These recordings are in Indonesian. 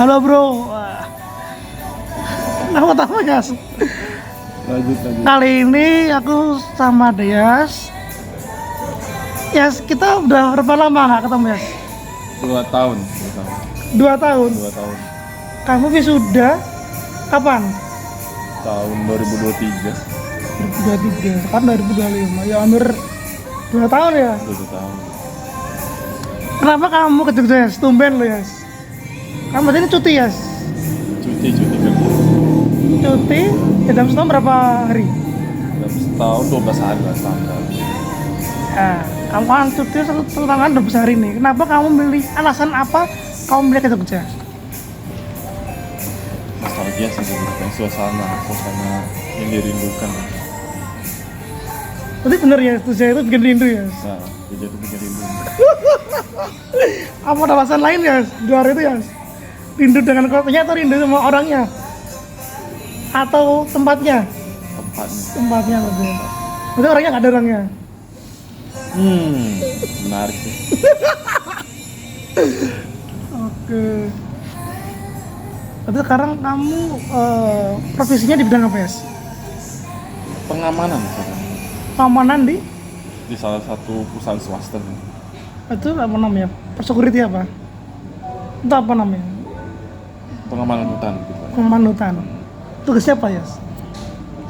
Halo bro. Wah. Nama tamu Yas. Lanjut. Kali ini aku sama Deyas. Yas, kita udah berapa lama nggak ketemu Yas? 2 tahun. 2 tahun. 2 tahun. Kamu wisuda kapan? Tahun 2023. 2023, sekarang 2025. Ya hampir 2 tahun ya. 2 tahun. Kenapa kamu ke Jogja Yas? Tumben lo Yas. Kamu berarti ini cuti Yas? Cuti kerja. Cuti dalam setahun berapa hari? Dalam setahun 12 hari lah standar. Ya, kamu kan cuti satu tahun 12 hari nih. Kenapa kamu milih, alasan apa kamu milih ke Jogja? Nostalgia sih sebenarnya, suasana yang dirindukan. Berarti bener ya, Jogja itu bikin rindu ya? Nah, Jogja itu bikin rindu. Apa ada alasan lain ya di luar itu ya? Rindu dengan kotanya atau rindu sama orangnya? Atau tempatnya? Tempatnya berarti. Berarti orangnya nggak ada orangnya? Menarik sih. Oke. Berarti sekarang kamu profesinya di bidang apa ya? Pengamanan sekarang. Pengamanan di? Di salah satu perusahaan swasta. Itu apa namanya? Persecurity apa? Itu apa namanya? Pengamanan hutan gitu. Pengamanan hutan. Tugasnya apa ya?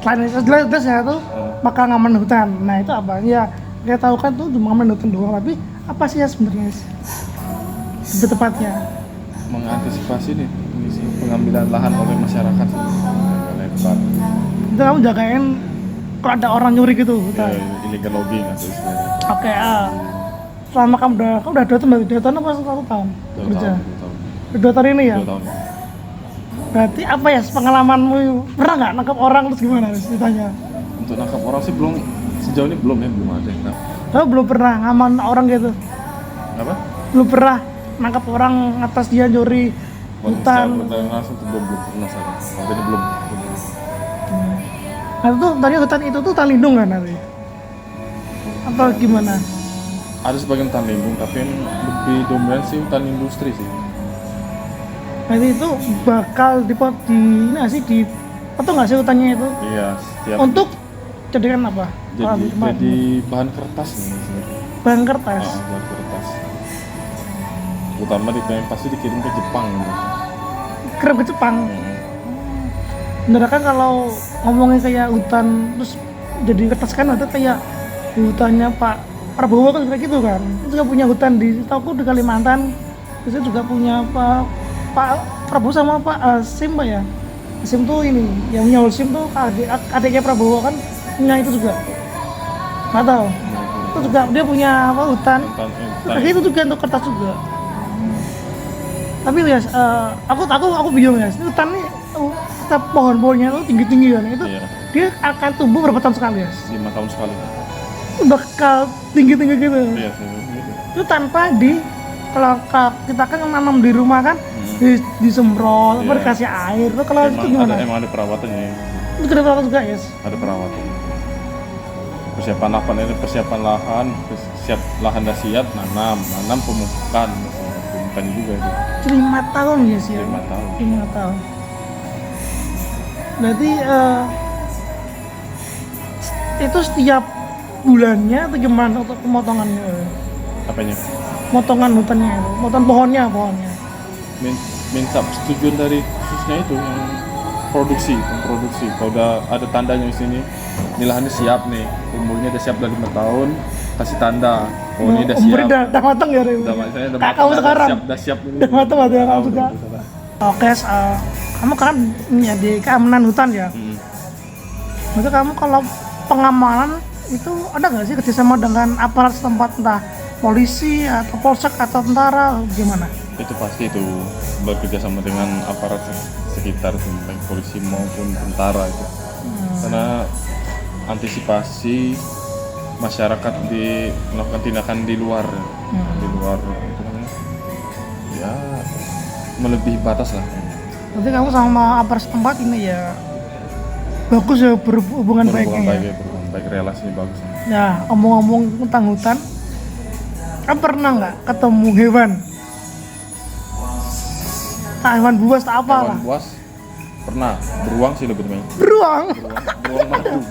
Selain itu jelas ya tuh bakal ngaman hutan. Nah itu apa? Ya kita tahu kan tuh cuma ngaman hutan doang, tapi apa sih ya sebenarnya? Lebih tepatnya Mengantisipasi nih ini sih, pengambilan lahan oleh masyarakat. Lebar. itu kamu jagain kalau ada orang nyuri gitu hutan. Ya, illegal logging atau istilahnya. Oke, selama kamu udah 2 tahun berarti 2 tahun apa 1 tahun 2 kerja? tahun. 2 tahun ini ya? 2 tahun. Berarti apa ya pengalamanmu, pernah nggak nangkap orang terus gimana ceritanya? Untuk nangkap orang sih sejauh ini belum ada. Nah, Kamu belum pernah ngaman orang gitu? apa? Belum pernah nangkap orang atas dia nyuri hutan? Hutan langsung tuh belum pernah saya. Sampai ini belum. Nah itu tadi hutan itu tuh hutan lindung kan nanti? Atau gimana? Ada sebagian hutan lindung, tapi yang lebih dominan sih hutan industri sih. Nanti itu bakal dipotong nggak sih hutannya itu? Iya, setiap Untuk jadikan apa? jadi bahan kertas nih sebenarnya. Bahan kertas. Bahan kertas. Utama pasti dikirim ke Jepang gitu. Kirim ke Jepang. Bener kan kalau ngomongin kayak hutan terus jadi kertas kan ada kayak hutannya Pak Prabowo kan kayak gitu kan. Itu juga punya hutan di Tauku di Kalimantan. Terus dia juga punya Pak Prabowo sama Pak Sim Pak ya. Sim tuh ini yang punya Sim tuh adiknya Prabowo kan punya itu juga. Nggak tahu. Itu juga dia punya apa hutan. Kayak itu juga untuk kertas juga. Tapi ya aku bingung ya. Hutan ini setiap pohon-pohonnya tuh tinggi-tinggi kan. Itu Iya. dia akan tumbuh berapa tahun sekali ya? 5 tahun sekali. Bakal tinggi-tinggi gitu. Iya, gitu. Itu tanpa kalau kita kan nanam di rumah kan disemprot, Iya. dikasih air. Tuh kalau itu gimana? Emang ada perawatannya. Itu kena perawat juga ya? Ada perawatan. Persiapan lahan, siap lahan dah siap, nanam pemupukan juga itu. 5 tahun ya sih ya? 5 tahun. 5 tahun. Berarti itu setiap bulannya atau gimana untuk pemotongannya? Apanya? Potongan hutannya itu, potong pohonnya. Minta persetujuan dari khususnya itu yang produksi. Kalau udah ada tandanya di sini, ini lahannya siap nih, umurnya udah siap dari 5 tahun, kasih tanda. Oh, ini udah siap. Umur udah matang ya, Rem? Kayak kamu sekarang. Udah siap ini. Udah matang berarti ya kamu juga. Oke, kamu kan di keamanan hutan ya. Maksudnya kamu kalau pengamanan itu ada nggak sih kerjasama dengan aparat setempat, entah polisi atau polsek atau tentara gimana? Itu pasti itu bekerja sama dengan aparat sekitar, baik polisi maupun tentara itu. Karena antisipasi masyarakat melakukan tindakan di luar itu kan, ya melebihi batas lah. Berarti kamu sama aparat setempat ini ya bagus ya berhubungan baiknya ya? Baik, relasinya bagus. Nah, omong-omong tentang hutan, kan pernah nggak ketemu hewan? hewan buas tak apa lah. Hewan buas pernah, beruang sih lebih banyak. Beruang.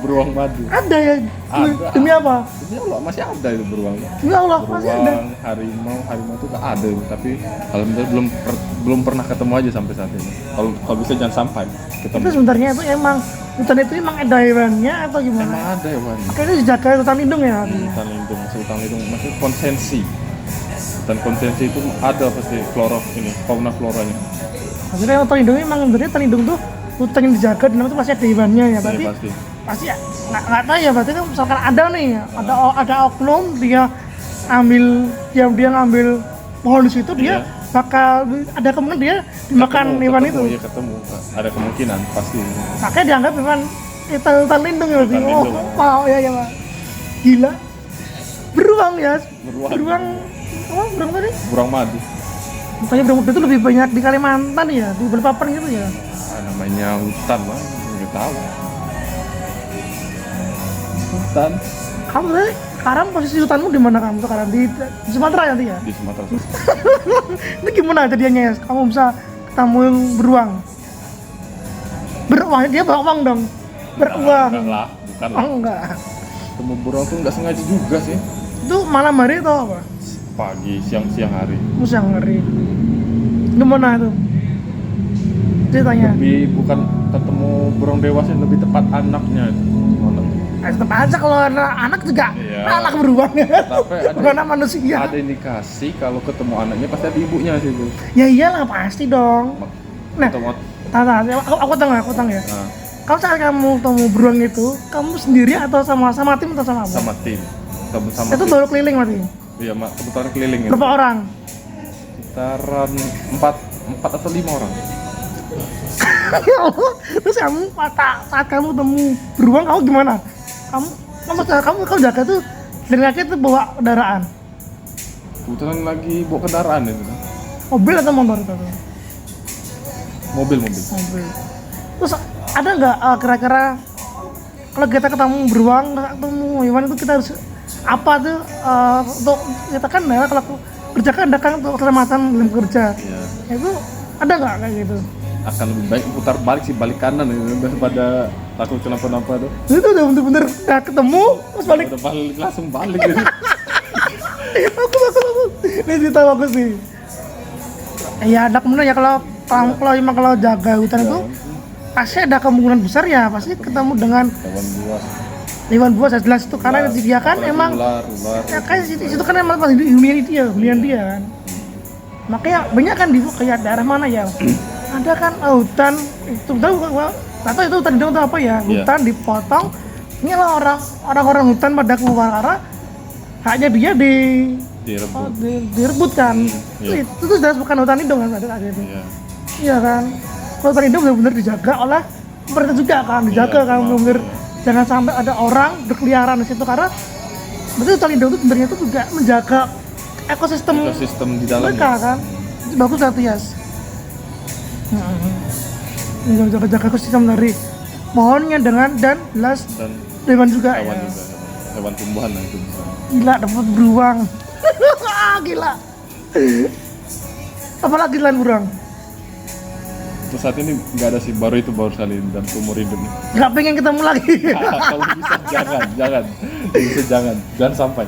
Beruang madu. Ada ya. Ada. Demi apa? Demi Allah masih ada itu beruang. Demi Allah masih ada. Beruang, harimau itu gak ada, tapi alhamdulillah belum pernah ketemu aja sampai saat ini. Kalau bisa jangan sampai ketemu. Itu sebenarnya itu emang hutan itu emang ada hewannya atau gimana? Emang ada hewan. Makanya itu dijaga hutan lindung ya. Hutan lindung, hutan lindung maksudnya konsensi. Dan konsensi itu ada pasti fauna floranya. Maksudnya hutan lindung emang sebenarnya hutan lindung tuh hutan yang dijaga dan itu pasti ada hewannya ya. Berarti Iya, pasti. ya nggak tahu ya, berarti kan misalkan ada nih ada oknum dia ngambil pohon di situ, dia Iya. bakal ada kemungkinan dia dimakan hewan itu. Iya ketemu, ada kemungkinan pasti. Makanya dianggap hewan hutan lindung ya berarti. Hutan Oh, lindung. wow ya Pak. Gila. Beruang ya. Beruang. Beruang tadi? Burung madu. Makanya beruang itu lebih banyak di Kalimantan ya, di Balikpapan gitu ya. Namanya hutan mah nggak tahu. Hutan Kamu tadi sekarang posisi hutanmu di mana kamu sekarang di Sumatera nanti ya? di Sumatera. Ini gimana jadinya ya? Kamu bisa ketemu yang beruang? Beruang dia bawa uang dong. Beruang. Enggak lah, bukan lah. Oh enggak. Ketemu burung tuh nggak sengaja juga sih. Itu malam hari atau apa? Pagi, siang hari. Musim ngeri. Gimana itu? Ceritanya. Lebih bukan ketemu burung dewasa, lebih tepat anaknya itu. Tetap aja kalau anak juga Iya. anak beruang ya. Tapi Bukan anak manusia. Ada indikasi kalau ketemu anaknya pasti ada ibunya sih itu. Ya iyalah pasti dong. Nah, Ketemu, aku tang ya. nah, Kalau saat kamu ketemu beruang itu, kamu sendiri atau sama tim atau sama apa? sama tim. Sama Itu tim. baru keliling berarti. Iya, kebetulan keliling itu. Berapa orang? Sekitaran 4 atau 5 orang. Ya Allah. Terus kamu saat kamu ketemu beruang kamu gimana? Kamu jaga tuh dari kaki tuh bawa kendaraan. Kebetulan lagi bawa kendaraan itu. Mobil atau motor itu? Mobil. Mobil. Terus ada nggak kira-kira kalau kita ketemu beruang, ketemu hewan itu kita harus apa tuh untuk kita kan ya kalau kerja kan ada kan untuk keselamatan dalam kerja. Iya. Itu ada nggak kayak gitu? Akan lebih baik putar balik sih, balik kanan itu daripada takut kenapa-napa tuh. Itu udah bener-bener udah ketemu terus balik. Udah balik langsung balik gitu. Bagus. Ini cerita bagus nih. Ya ada kemungkinan ya kalau jaga hutan itu pasti ada kemungkinan besar ya pasti ketemu dengan hewan buas ya jelas itu karena dia kan emang ular. ya kan itu kan emang pasti hunian dia kan. Makanya banyak kan di kayak daerah mana ya ada kan hutan itu atau itu hutan atau apa ya, hutan dipotong. Ini lah orang hutan pada keluar karena haknya dia direbut kan. Iya. Itu tuh jelas bukan hutan lindung kan ada gitu. Iya. Iya kan. Kalau hutan lindung benar-benar dijaga oleh pemerintah juga kan, dijaga kan benar-benar jangan sampai ada orang berkeliaran di situ karena berarti hutan lindung itu sebenarnya itu juga menjaga ekosistem di dalamnya. mereka kan. Itu bagus berarti ya. Jaga ekosistem dari pohonnya dan jelas Dan hewan juga hewan ya. juga. Hewan tumbuhan lah itu bisa. Gila dapat beruang. Gila. Apalagi selain beruang? Terus saat ini nggak ada sih, baru sekali dan seumur hidup nih. Nggak pengen ketemu lagi. Kalau bisa jangan sampai.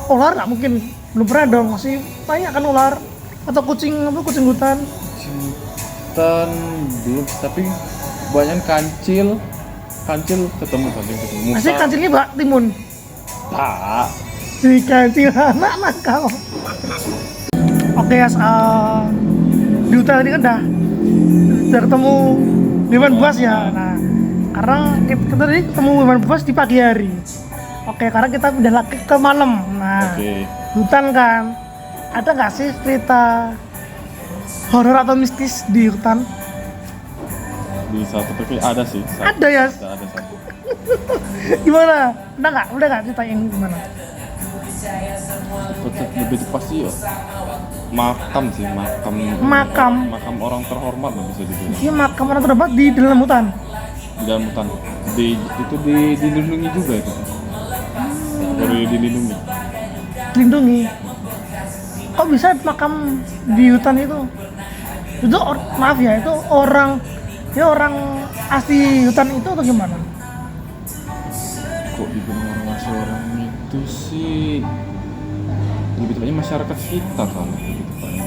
Ular nggak mungkin, belum pernah dong, masih banyak kan ular atau kucing hutan. Hutan belum, tapi banyak kancil ketemu. Masih kancilnya bak timun. Tak. Si kancil anak nakal. Oke ya, di hutan tadi kan udah ketemu hewan buas ya. Nah, karena kita tadi ketemu hewan buas di pagi hari. Oke, karena kita udah lagi ke malam. Nah, hutan kan. Ada nggak sih cerita horor atau mistis di hutan? Di satu pergi ada sih. Ada ya. Ada satu. Gimana? Udah nggak ceritain gimana? Lebih pasti ya. Makam Makam orang terhormat lah bisa dibilang. Iya, makam orang terhormat di dalam hutan. Di dalam hutan. Itu dilindungi juga itu. Baru dilindungi. Dilindungi. Kok bisa makam di hutan itu? Itu maaf ya, itu orang asli hutan itu atau gimana? Kok dibilang orang masih orang itu sih lebih tepatnya masyarakat sekitar kalau lebih tepatnya.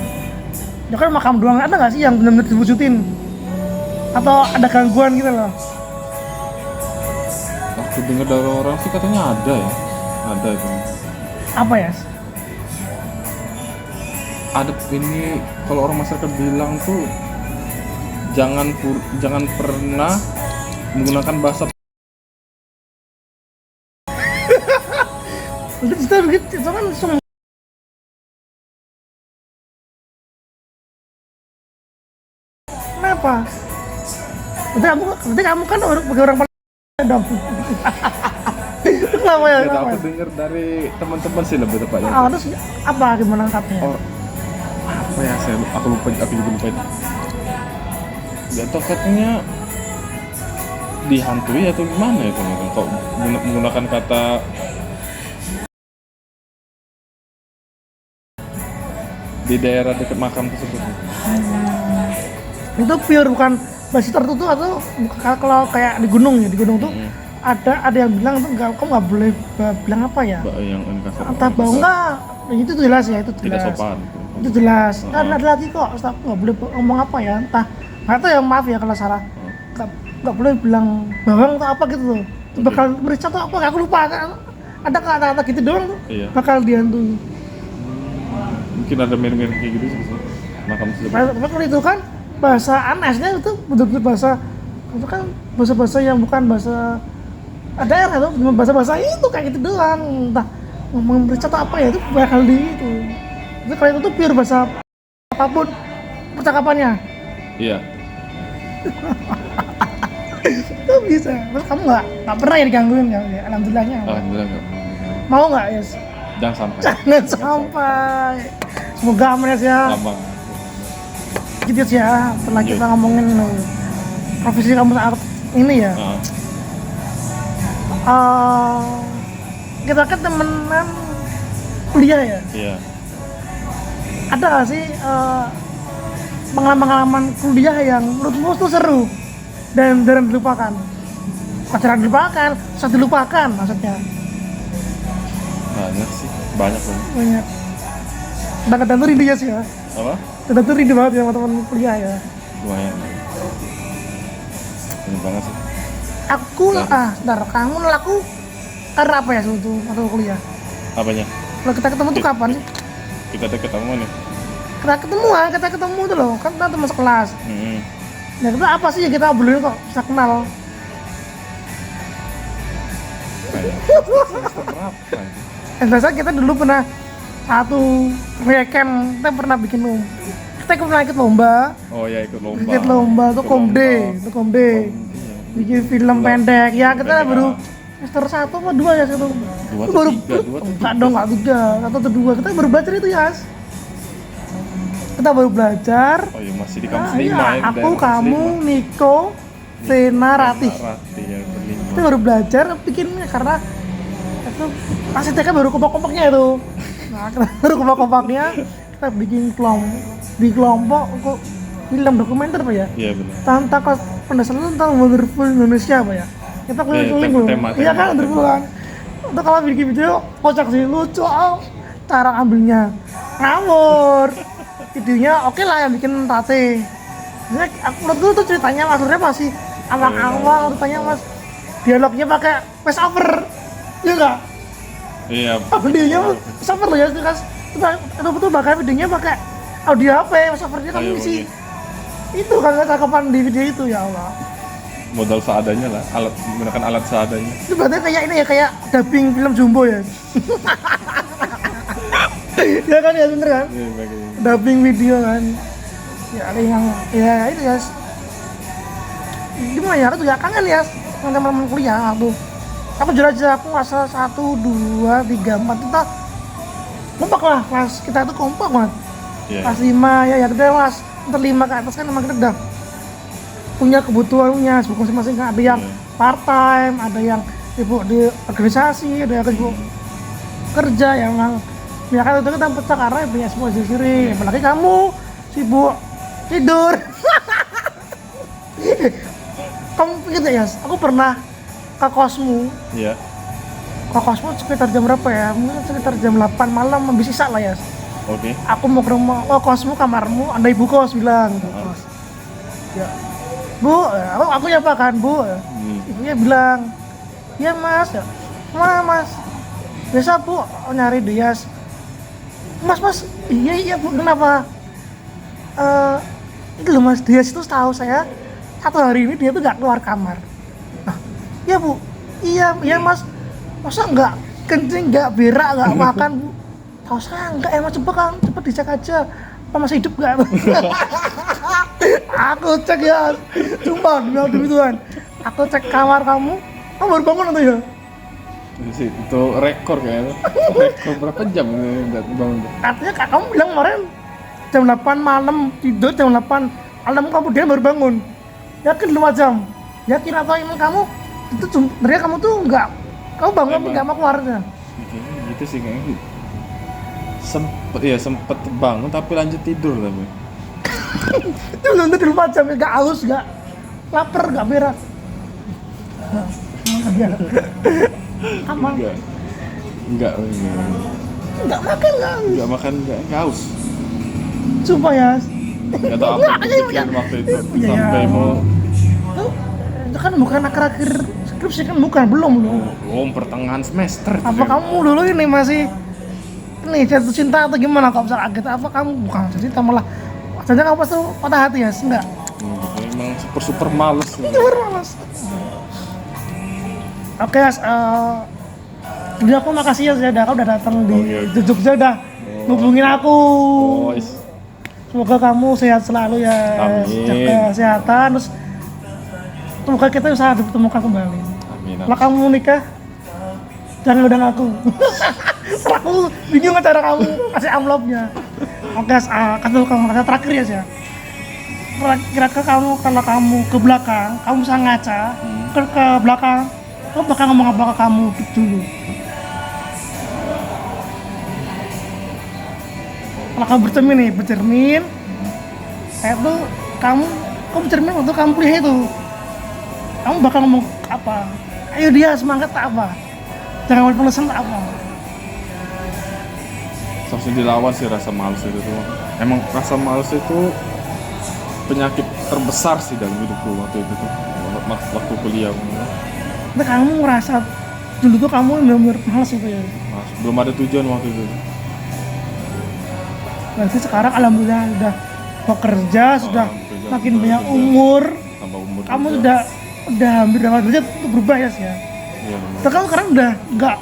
Ya kan makam doang, ada nggak sih yang benar-benar diwujudin? Atau ada gangguan gitu loh? Aku dengar dari orang sih katanya ada ya, ada itu. Apa ya? Ada ini kalau orang masyarakat bilang tuh jangan pernah menggunakan bahasa. Itu kita begitu, itu kan semua. Kenapa? Berarti kamu kan orang paling dong. Kenapa ya? Tidak, Kenapa? aku dengar dari teman-teman sih lebih tepatnya. Terus apa gimana katanya? Oh, apa ya aku juga lupa itu. Gak tau katanya dihantui atau gimana ya teman-teman. Kok menggunakan kata di daerah dekat makam tersebut. Itu pure bukan basi tertutup atau kalau kayak di gunung ya, di gunung tuh ada yang bilang tuh kamu nggak boleh bilang apa ya? Yang kasar. Entah bau enggak, itu jelas ya, itu Tidak jelas. sopan. Itu jelas. Kan ada lagi kok, Ustaz, nggak boleh ngomong apa ya, entah nggak tahu ya, maaf ya kalau salah. Nggak boleh bilang bawang atau apa gitu loh. Itu bakal merica atau apa, aku lupa kan. Ada kata-kata gitu doang tuh, Iya. bakal dihantui. Mungkin ada mirip-mirip kayak gitu sih. Makam tersebut. Tapi kalau itu kan bahasa Anesnya itu betul-betul bahasa, itu kan bahasa yang bukan bahasa daerah tuh, cuma bahasa itu kayak gitu doang. Entah ngomong merica atau apa ya, itu bakal di itu. Itu kalau itu tuh pure bahasa apapun percakapannya. Iya. Itu bisa. Terus kamu nggak pernah ya digangguin ya? Alhamdulillahnya. Alhamdulillah enggak. Mau nggak ya? Jangan sampai. Jangan sampai. Semoga aman ya. Lama. Gitu ya. Setelah kita ngomongin profesi kamu saat ini ya. Kita kan temenan kuliah ya. Iya. Ada nggak sih pengalaman kuliah yang menurutmu tuh seru dan jarang dilupakan? Jarang dilupakan, susah dilupakan maksudnya. Banyak sih, banyak. Banyak. Dan kadang tuh rindu ya sih ya. Apa? Kadang tuh rindu banget ya sama teman kuliah ya. Lumayan. Ini banget sih. Sebentar, kamu laku karena apa ya sebetulnya atau kuliah? Apanya? Kalau kita ketemu tuh kapan sih? Kita ketemu nih. Kita ketemu tuh loh, kan kita teman sekelas. Nah kita apa sih yang kita obrolin kok bisa kenal? Semester berapa ini? Biasa kita dulu pernah satu weekend kita pernah bikin lomba. Kita pernah ikut lomba. Oh ya, ikut lomba. Ikut lomba tuh komde. Bikin film pendek. Ya kita baru semester 1 apa 2 ya satu. Dua atau tiga? Enggak dong, enggak 3, 1 atau 2. Kita baru belajar itu ya. Kita baru belajar. Oh iya, masih di kampus 5 Iya, ya. aku, kamu, Niko, Vena, Ratih. Ya, berlima. Kita baru belajar bikinnya karena itu pas TK baru kompak-kompaknya itu. Nah, kita baru kompak-kompaknya kita bikin kelompok kok film dokumenter apa ya? Iya benar. Tentang pendasaran tentang Wonderful Indonesia apa ya? Kita keliling loh. Iya kan, Wonderful kan. Untuk kalau bikin video kocak sih, lucu cara ambilnya ngawur. Videonya oke lah yang bikin Tate. Jadi menurut tuh ceritanya maksudnya masih awal-awal, ceritanya mas dialognya pakai voice over, ya enggak? Iya. Videonya voice over loh ya, kan? Itu betul bahkan videonya pakai audio HP, voice overnya kamu isi. Itu kan cakapan di video itu, ya Allah. Modal seadanya lah, menggunakan alat seadanya. Itu berarti kayak ini ya, kayak dubbing film Jumbo ya. Ya kan ya, bener kan? Iya, bagus. Dubbing video kan. Ya ada yang ya itu ya. Gimana ya, aku juga kangen ya sama teman-teman kuliah aku jelajah, aku asal 1, 2, 3, 4 kita kompak lah, kelas kita itu kompak banget. Yeah. Kelas 5 ya kita kelas 5 ke atas kan emang kita udah punya kebutuhannya masing-masing kan. Ada yang part time, ada yang sibuk di organisasi, ada yang sibuk kerja yang memang ya kan itu kita pecah karena punya semua sendiri. Apalagi kamu sibuk tidur. Kamu pikir nggak ya, aku pernah ke kosmu. Iya. Ke kosmu sekitar jam berapa ya? Mungkin sekitar jam 8 malam, habis sisa lah ya. Oke. Aku mau ke rumah, oh kosmu kamarmu, ada ibu kos bilang. Kos. Ya. Bu, aku nyapa kan, Bu. Ibunya bilang, iya mas, ya. Mana mas? Biasa Bu nyari Dias. Mas, iya Bu, kenapa? Itu loh mas, Dias itu setahu saya satu hari ini dia tuh nggak keluar kamar. Nah, iya Bu, iya mas, masa nggak kencing, nggak berak, nggak makan Bu? Tahu saya nggak ya mas, cepet dicek aja, apa masih hidup nggak? Aku cek ya, sumpah demi Tuhan, aku cek kamar kamu baru bangun atau ya? Itu rekor kayaknya. Rekor berapa jam bangun? Artinya kamu bilang kemarin jam 8 malam tidur, jam 8 malam kemudian baru bangun. Yakin 5 jam? Yakin atau emang kamu itu sebenarnya kamu tuh nggak, kamu bangun tapi nggak mau keluarnya? Gitu sih kayaknya. Sempet bangun tapi lanjut tidur tapi. Itu belum tentu 4 jam, nggak haus, nggak lapar, nggak berak. Aman. Enggak makan kan? Enggak makan, enggak haus. Sumpah ya. Enggak tahu apa yang dipikirin waktu itu sampai mau. Itu kan bukan akhir-akhir skripsi kan, bukan, belum loh. Pertengahan semester. Apa kamu dulu ini masih ini jatuh cinta atau gimana kok bisa kaget? Apa kamu bukan jatuh cinta malah saja kamu pasti patah hati ya? Enggak. Emang super males. Super males. Oke, jadi aku makasih ya Zeda, kau udah datang di Jogja, udah hubungin aku. Semoga kamu sehat selalu ya, jaga kesehatan, terus semoga kita bisa dipertemukan kembali. Amin. Kalau kamu nikah, jangan undang aku. Aku bingung cara kamu kasih amplopnya. Oke, kasih kamu kata terakhir ya sih. Kira-kira kamu kalau kamu ke belakang, kamu bisa ngaca ke belakang. Kamu bakal ngomong apa ke kamu dulu? Kalau kamu bercermin, kayak tuh kamu bercermin waktu kamu kuliah itu, kamu bakal ngomong apa? Ayo dia semangat tak apa? Jangan berpelesan tak apa? Harusnya dilawan sih rasa malas itu tuh. Emang rasa malas itu penyakit terbesar sih dalam hidupku waktu itu tuh, waktu kuliah. Tapi kamu ngerasa dulu tuh kamu benar-benar malas itu ya? Belum ada tujuan waktu itu. Berarti sekarang alhamdulillah udah bekerja, sudah makin banyak umur, kamu juga. udah hampir dapat derajat untuk berubah ya sih ya? Iya. Terus kamu sekarang udah nggak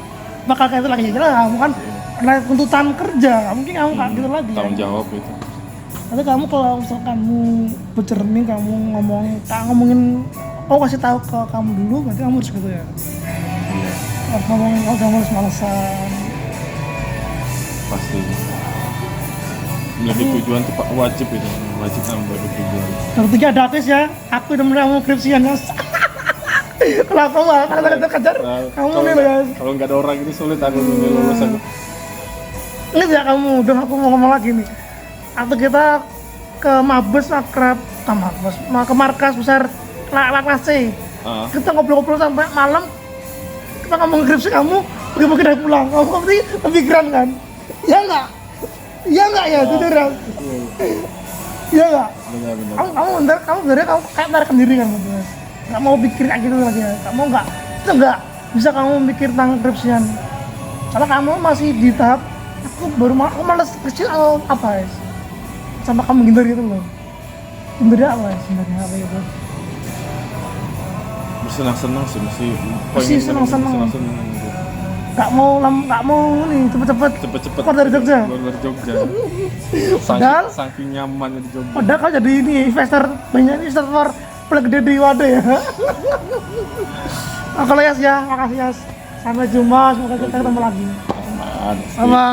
bakal kayak itu lagi, jelas kamu kan ada tuntutan kerja, mungkin kamu nggak gitu lagi. Tanggung jawab itu. Tapi kamu kalau misal kamu bercermin, kamu ngomongin, aku kasih tahu ke kamu dulu, berarti kamu harus gitu ya. Iya. Harus ngomong kalau kamu harus malesan. Pasti. Lebih tujuan tuh wajib itu, wajib nambah tujuan. Yang ketiga ada artis ya, aku udah mulai mau skripsian ya. Kalau kamu kata kejar, kamu nih loh ya. Kalau nggak ada orang ini sulit aku lulus aku. Ini ya kamu, udah aku mau ngomong lagi nih. Atau kita ke Mabes Makrab, ke markas besar kelas C. Kita ngobrol-ngobrol sampai malam. Kita ngomong skripsi kamu, mungkin udah pulang. Kamu pasti kepikiran kan? Iya nggak? Iya nggak ya, jujur ya? Iya nggak? Benar. Kamu sebenarnya kamu kayak menarik diri kan, Mas? Nggak mau pikir kayak gitu lagi ya? Kamu itu nggak bisa kamu mikir tentang skripsian. Karena kamu masih di tahap aku malas kecil atau apa ya? Sama kamu ngindar gitu loh. Ngindar apa ya sebenarnya apa itu? Bersenang-senang sih, masih senang-senang. Nggak mau nih cepet-cepet keluar dari Jogja. Padahal saking nyaman di Jogja. Padahal kan jadi ini investor, banyak investor paling gede di Wadah ya. Nah, kalau Yas ya, makasih Yas. Sampai jumpa, semoga kita ketemu lagi. Aman. Sama